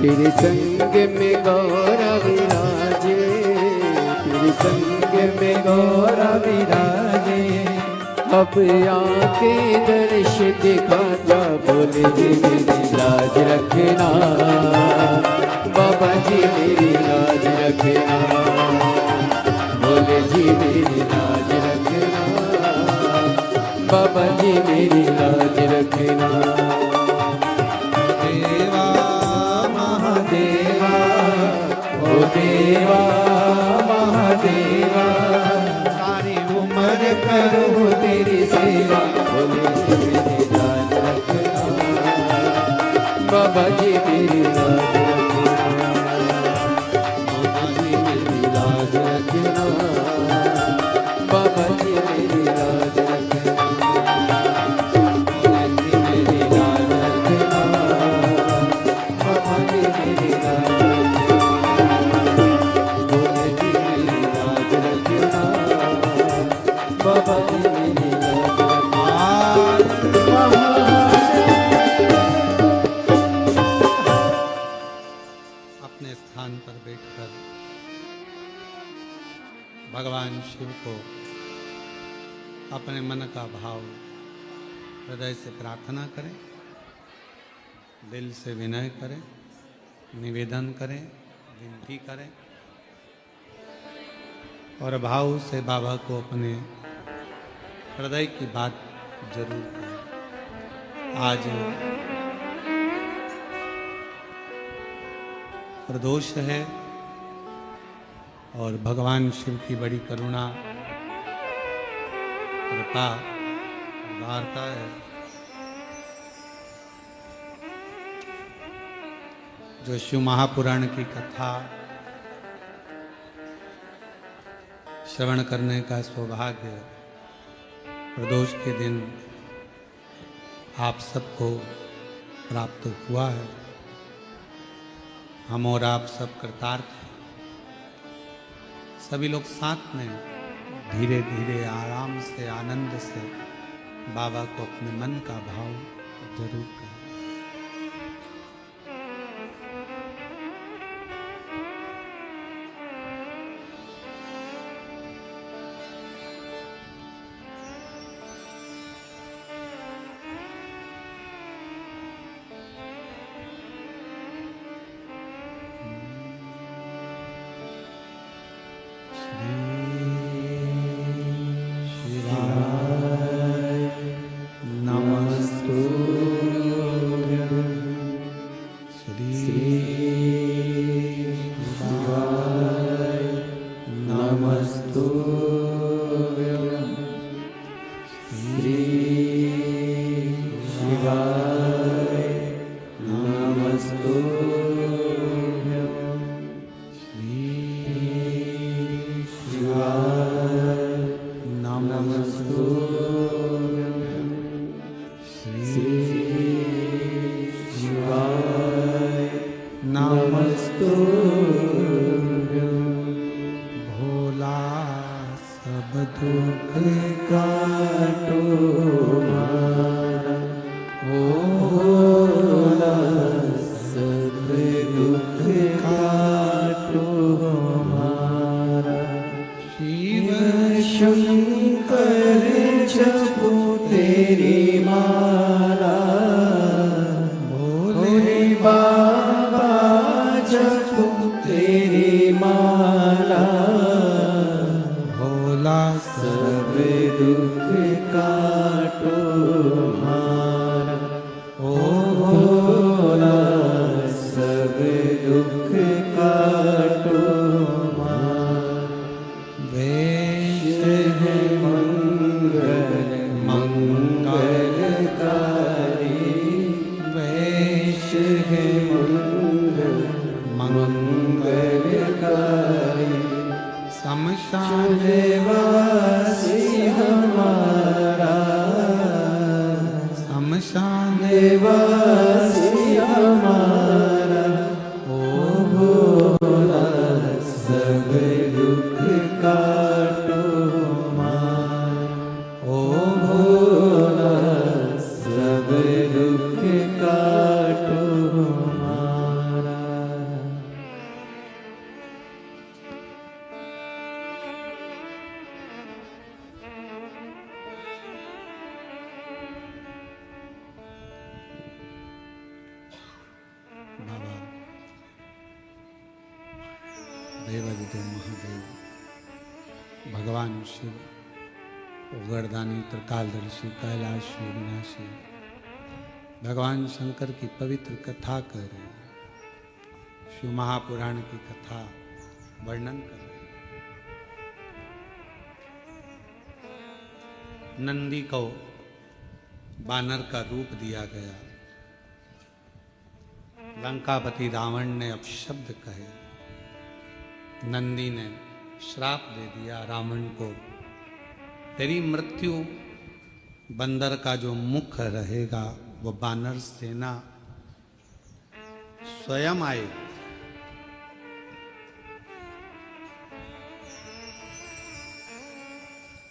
तेरे संग में गौरा विराजे। संग में गौरा विराजे, अब आके दर्श दिखा जा, बोले जी मेरी लाज रखना, बाबा जी मेरी लाज रखना, बोले जी मेरी लाज रखना, बाबा जी मेरी लाज रखना। देवा महादेवा, ओ देवा महादेवा, सारी उम्र करो तेरी सेवा, बोले जी मेरी लाज रखना, बाबा जी मेरी लाज रखना, बाबा जी मेरी लाज रखना, बाबा जी मेरी लाज रखना, बाबा जी मेरी लाज रखना, बाबा जी मेरी लाज रखना, बोले जी मेरी लाज रखना, बाबा जी मेरी लाज रखना। अपने स्थान पर बैठकर भगवान शिव को अपने मन का भाव हृदय से प्रार्थना करें, दिल से विनय करें, निवेदन करें, विनती करें और भाव से बाबा को अपने हृदय की बात जरूर करें। आज प्रदोष है और भगवान शिव की बड़ी करुणा कृपा वार्ता है। जो शिव महापुराण की कथा श्रवण करने का सौभाग्य प्रदोष के दिन आप सबको प्राप्त हुआ है। हम और आप सब कृतार्थ हैं। सभी लोग साथ में धीरे धीरे आराम से आनंद से बाबा को अपने मन का भाव जरूर करें। एवं महादेव भगवान शिव उगरदानी त्रिकालदर्शी कैलाशी विनाशी भगवान शंकर की पवित्र कथा कर रहे हैं, शिव महापुराण की कथा वर्णन कर रहे हैं। नंदी को बानर का रूप दिया गया, लंकापति रावण ने अपशब्द कहे, नंदी ने श्राप दे दिया रावण को, तेरी मृत्यु बंदर का जो मुख रहेगा वो बानर सेना स्वयं आएगी।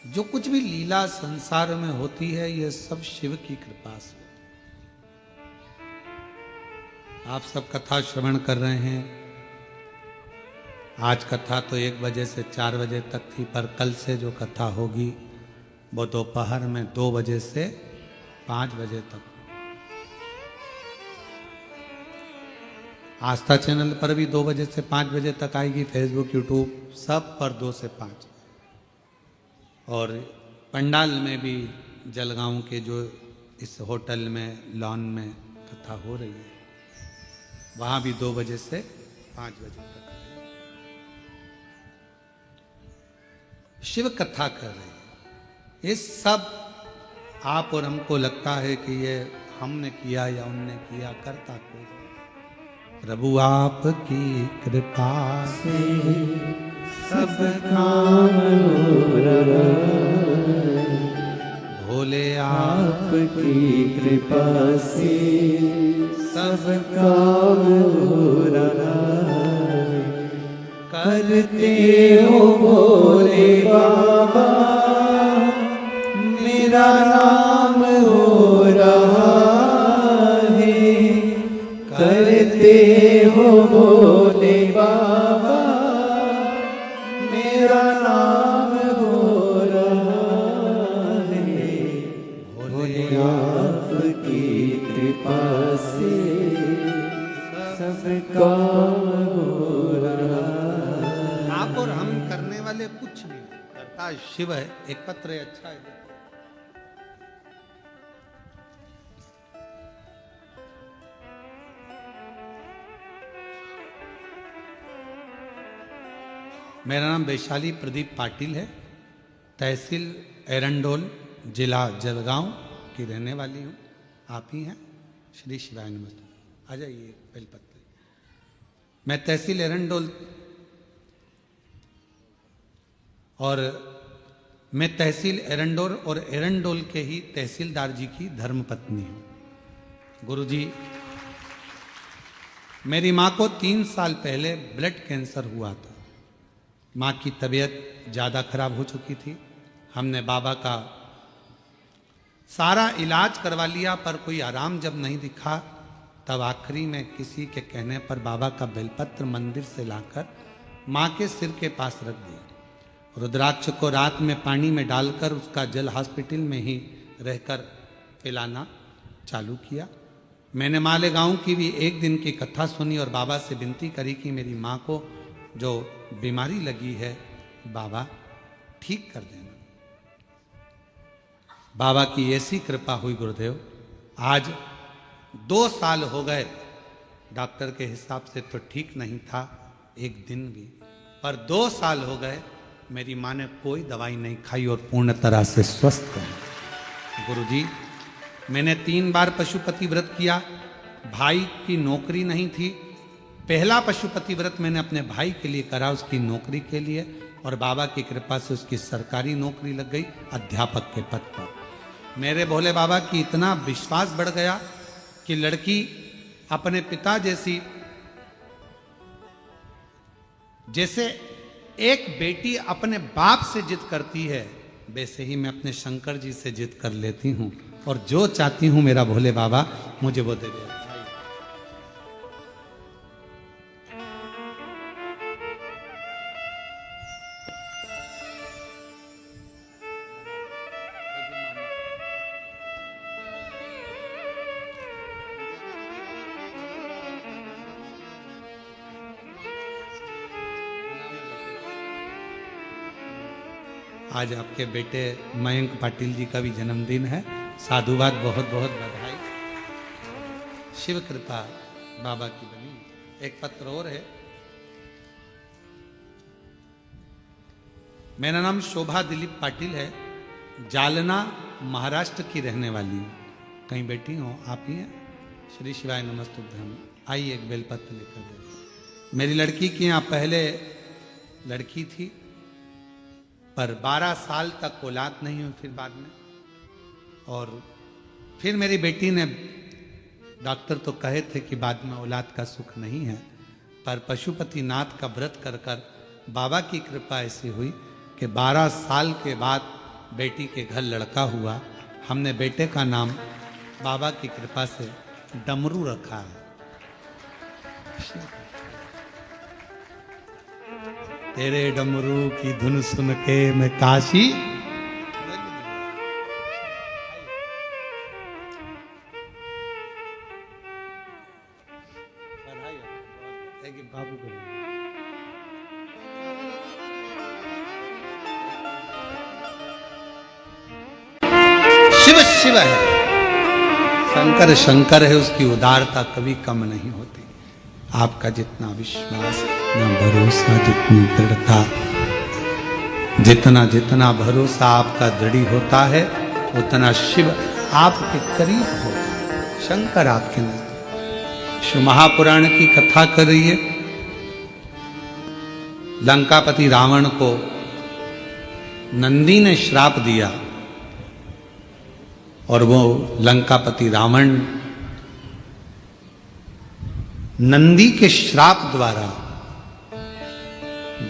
जो कुछ भी लीला संसार में होती है ये सब शिव की कृपा से। आप सब कथा श्रवण कर रहे हैं। आज कथा तो 1 बजे से 4 बजे तक थी, पर कल से जो कथा होगी वो दोपहर में 2 बजे से 5 बजे तक। आस्था चैनल पर भी 2 बजे से 5 बजे तक आएगी, फेसबुक यूट्यूब सब पर 2 से 5। और पंडाल में भी जलगांव के जो इस होटल में लॉन में कथा हो रही है वहाँ भी 2 बजे से 5 बजे तक शिव कथा कर रहे हैं। ये सब आप और हमको लगता है कि ये हमने किया या उनने किया, करता कोई। प्रभु आपकी कृपा से सब काम हो रहा है, भोले आपकी कृपा से सब काम हो रहा है। करते हो भोले बाबा मेरा नाम हो रहा है। करते हो भोले बाबा मेरा नाम हो रहा है। भोले आपकी कृपा से सब काम हो रहा है। आप और हम करने वाले कुछ नहीं, करता शिव है। एक पत्र है, अच्छा है। मेरा नाम वैशाली प्रदीप पाटिल है, तहसील एरंडोल, जिला जलगांव की रहने वाली हूँ। आप ही हैं? श्री शिवाय नमस्ते। आ जाइए बेलपत्र। मैं तहसील एरंडोल और मैं तहसील एरंडोल और एरंडोल के ही तहसीलदार जी की धर्मपत्नी हूँ। गुरुजी, मेरी माँ को 3 साल पहले ब्लड कैंसर हुआ था। माँ की तबीयत ज़्यादा खराब हो चुकी थी। हमने बाबा का सारा इलाज करवा लिया, पर कोई आराम जब नहीं दिखा तब आखिरी में किसी के कहने पर बाबा का बेलपत्र मंदिर से लाकर माँ के सिर के पास रख दिया। रुद्राक्ष को रात में पानी में डालकर उसका जल हॉस्पिटल में ही रहकर पिलाना चालू किया। मैंने मालेगांव की भी 1 दिन की कथा सुनी और बाबा से विनती करी कि मेरी माँ को जो बीमारी लगी है बाबा ठीक कर देना। बाबा की ऐसी कृपा हुई गुरुदेव, आज 2 साल हो गए। डॉक्टर के हिसाब से तो ठीक नहीं था 1 दिन भी, पर 2 साल हो गए मेरी माँ ने कोई दवाई नहीं खाई और पूर्ण तरह से स्वस्थ है। गुरुजी, मैंने 3 बार पशुपति व्रत किया। भाई की नौकरी नहीं थी। पहला पशुपति व्रत मैंने अपने भाई के लिए करा, उसकी नौकरी के लिए, और बाबा की कृपा से उसकी सरकारी नौकरी लग गई अध्यापक के पद पर। मेरे भोले बाबा की इतना विश्वास बढ़ गया कि लड़की अपने पिता जैसे एक बेटी अपने बाप से जिद करती है, वैसे ही मैं अपने शंकर जी से जिद कर लेती हूँ और जो चाहती हूँ मेरा भोले बाबा मुझे वो दे देता है। आज आपके बेटे मयंक पाटिल जी का भी जन्मदिन है। साधुवाद, बहुत बहुत बधाई। शिव कृपा बाबा की बनी। एक पत्र और है। मेरा नाम शोभा दिलीप पाटिल है, जालना महाराष्ट्र की रहने वाली हूँ। कहीं बैठी हो आप ही हैं? श्री शिवाय नमस्तुभ्यम। आइए एक बेलपत्र लेकर दे। मेरी लड़की की यहाँ पहले लड़की थी, पर 12 साल तक औलाद नहीं हुई फिर बाद में। और फिर मेरी बेटी ने, डॉक्टर तो कहे थे कि बाद में औलाद का सुख नहीं है, पर पशुपति नाथ का व्रत कर कर बाबा की कृपा ऐसी हुई कि 12 साल के बाद बेटी के घर लड़का हुआ। हमने बेटे का नाम बाबा की कृपा से डमरू रखा है। तेरे डमरू की धुन सुन के मैं काशी। बाबू को शिव शिव है, शंकर शंकर है, उसकी उदारता कभी कम नहीं होती। आपका जितना विश्वास, जितना भरोसा, जितनी दृढ़ता, जितना जितना भरोसा आपका दृढ़ होता है, उतना शिव आपके करीब होता है, शंकर आपके नजदीक। शिव महापुराण की कथा कर रही है। लंकापति रावण को नंदी ने श्राप दिया और वो लंकापति रावण नंदी के श्राप द्वारा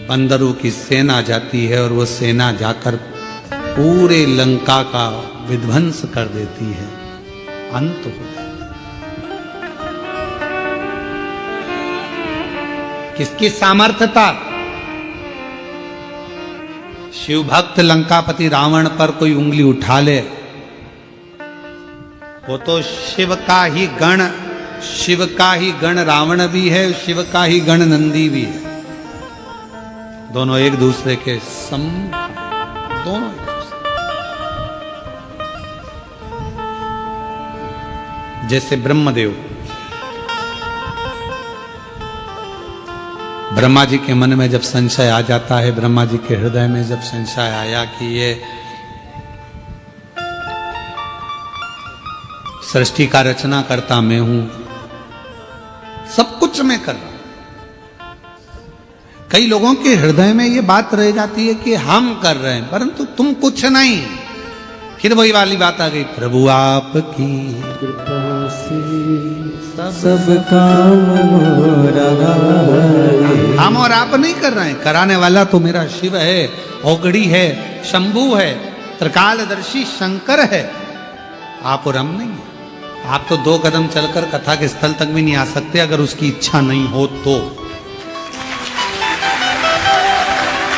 बंदरों की सेना जाती है और वो सेना जाकर पूरे लंका का विध्वंस कर देती है, अंत हो जाता है। किसकी सामर्थ्यता? शिव भक्त लंकापति रावण पर कोई उंगली उठा ले, वो तो शिव का ही गण, शिव का ही गण रावण भी है, शिव का ही गण नंदी भी है। दोनों एक दूसरे के सम, दोनों एक दूसरे। जैसे ब्रह्मदेव, ब्रह्मा जी के मन में जब संशय आ जाता है, ब्रह्मा जी के हृदय में जब संशय आया कि ये सृष्टि का रचना करता मैं हूं, सब कुछ मैं कर रहा हूं। कई लोगों के हृदय में ये बात रह जाती है कि हम कर रहे हैं, परंतु तुम कुछ नहीं। फिर वही वाली बात आ गई, प्रभु आपकी कृपा से सब काम हो रहा है। हम और आप नहीं कर रहे हैं, कराने वाला तो मेरा शिव है, औगड़ी है, शंभू है, त्रिकालदर्शी शंकर है। आप और हम नहीं है। आप तो 2 कदम चलकर कथा के स्थल तक भी नहीं आ सकते अगर उसकी इच्छा नहीं हो तो।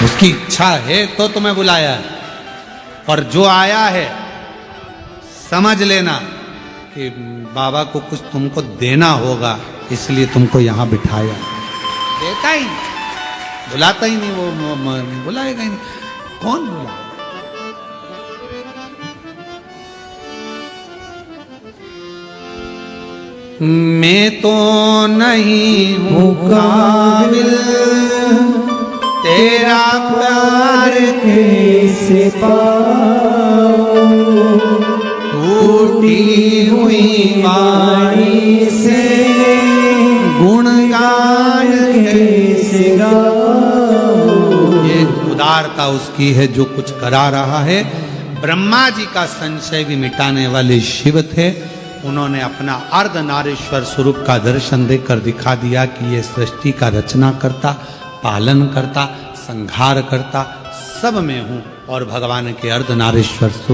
उसकी इच्छा है तो तुम्हें बुलाया है, और जो आया है समझ लेना कि बाबा को कुछ तुमको देना होगा, इसलिए तुमको यहां बिठाया। देता ही नहीं, बुलाता ही नहीं, वो बुलाएगा ही नहीं। कौन बुलाएगा? मैं तो नहीं हूँ काबिल तेरा प्यार कैसे पाऊं, टूटी हुई वाणी से गुणगान कैसे गाऊं। ये उदारता उसकी है जो कुछ करा रहा है। ब्रह्मा जी का संशय भी मिटाने वाले शिव थे। उन्होंने अपना अर्धनारीश्वर स्वरूप का दर्शन देकर दिखा दिया कि ये सृष्टि का रचना करता, पालन करता, संहार करता सब में हूं, और भगवान के अर्धनारीश्वर स्वरूप